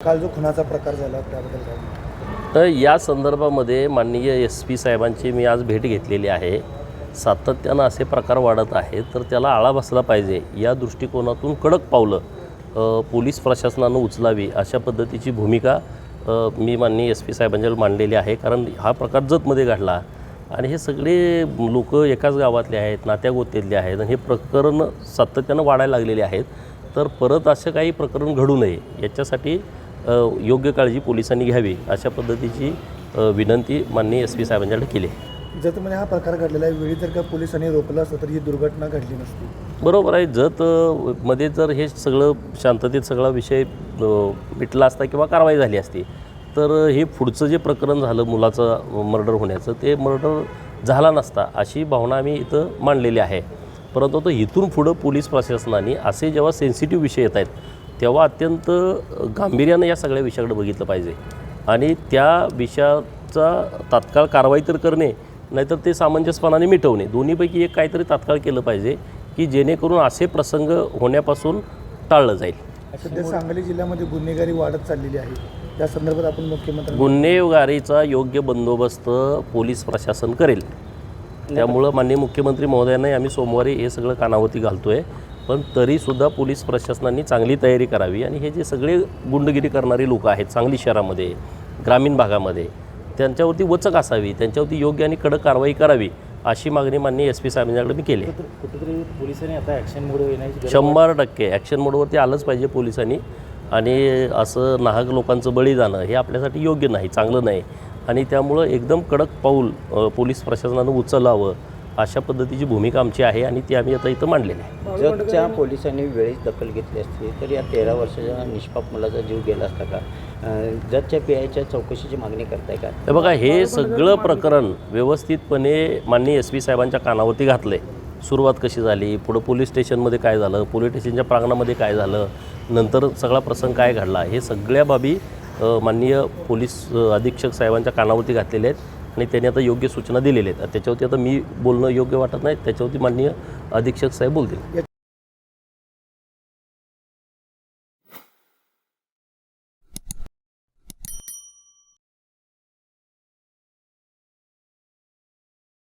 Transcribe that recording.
काल जो खुनाचा प्रकार झाला त्याबद्दल काय? तर या संदर्भामध्ये माननीय SP साहेबांची मी आज भेट घेतलेली आहे. सातत्यानं असे प्रकार वाढत आहेत तर त्याला आळा बसला पाहिजे या दृष्टिकोनातून कडक पावलं पोलीस प्रशासनानं उचलावी अशा पद्धतीची भूमिका मी माननीय SP साहेबांच्याकडे मांडलेली आहे. कारण हा प्रकार जतमध्ये घडला आणि हे सगळे लोक एकाच गावातले आहेत, नात्यागोत्यातले आहेत आणि हे प्रकरण सातत्यानं वाढायला लागलेले आहेत. तर परत असं काही प्रकरण घडू नये याच्यासाठी योग्य काळजी पोलिसांनी घ्यावी अशा पद्धतीची विनंती माननीय SP साहेबांच्याकडे केली आहे. जतमध्ये हा प्रकार घडलेला आहे, वेळी जर का पोलिसांनी रोखलं असतं तर ही दुर्घटना घडली नसती. बरोबर आहे. मध्ये जर हे सगळं शांततेत सगळा विषय मिटला असता किंवा कारवाई झाली असती तर हे पुढचं जे प्रकरण झालं मुलाचं मर्डर होण्याचं ते मर्डर झाला नसता अशी भावना आम्ही इथं मांडलेली आहे. परंतु आता इथून पुढं पोलीस प्रशासनाने असे जेव्हा सेन्सिटिव्ह विषय येत आहेत तेव्हा अत्यंत गांभीर्यानं या सगळ्या विषयाकडे बघितलं पाहिजे आणि त्या विषयाचा तात्काळ कारवाई तर करणे नाहीतर ते सामंजस्यपणाने मिटवणे दोन्हीपैकी एक काहीतरी तात्काळ केलं पाहिजे की जेणेकरून असे प्रसंग होण्यापासून टाळलं जाईल. सध्या सांगली जिल्ह्यामध्ये गुन्हेगारी वाढत चाललेली आहे, त्या संदर्भात आपण मुख्यमंत्री गुन्हेगारीचा योग्य बंदोबस्त पोलीस प्रशासन करेल. त्यामुळं माननीय मुख्यमंत्री महोदयांनाही आम्ही सोमवारी हे सगळं कानावरती घालतो आहे. पण तरीसुद्धा पोलीस प्रशासनाने चांगली तयारी करावी आणि हे जे सगळे गुंडगिरी करणारी लोक आहेत सांगली शहरामध्ये ग्रामीण भागामध्ये त्यांच्यावरती वचक असावी, त्यांच्यावरती योग्य आणि कडक कारवाई करावी अशी मागणी माननीय SP साहेबांच्याकडे मी केली. कुठेतरी पोलिसांनी आता ॲक्शन मोड येण्याची 100% ॲक्शन मोडवरती आलंच पाहिजे पोलिसांनी आणि असं नाहक लोकांचं बळी जाणं हे आपल्यासाठी योग्य नाही, चांगलं नाही आणि त्यामुळं एकदम कडक पाऊल पोलीस प्रशासनानं उचलावं अशा पद्धतीची भूमिका आमची आहे आणि ती आम्ही आता इथं मांडलेली आहे. जतच्या पोलिसांनी वेळीच दखल घेतली असती तर या 13 वर्षाच्या निष्पाप मुलाचा जीव गेला असता का? जतच्या PIच्या चौकशीची मागणी करताय का? हे बघा हे सगळं प्रकरण व्यवस्थितपणे माननीय SP साहेबांच्या कानावरती घातलं आहे. सुरुवात कशी झाली, पुढं पोलीस स्टेशनमध्ये काय झालं, पोलीस स्टेशनच्या प्रांगणामध्ये काय झालं, नंतर सगळा प्रसंग काय घडला हे सगळ्या बाबी माननीय पोलीस अधीक्षक साहेबांच्या कानावरती घातलेले आहेत आणि त्यांनी आता योग्य सूचना दिलेल्या आहेत. त्याच्यावरती आता मी बोलणं योग्य वाटत नाही, त्याच्यावरती माननीय अधीक्षक साहेब बोलतील.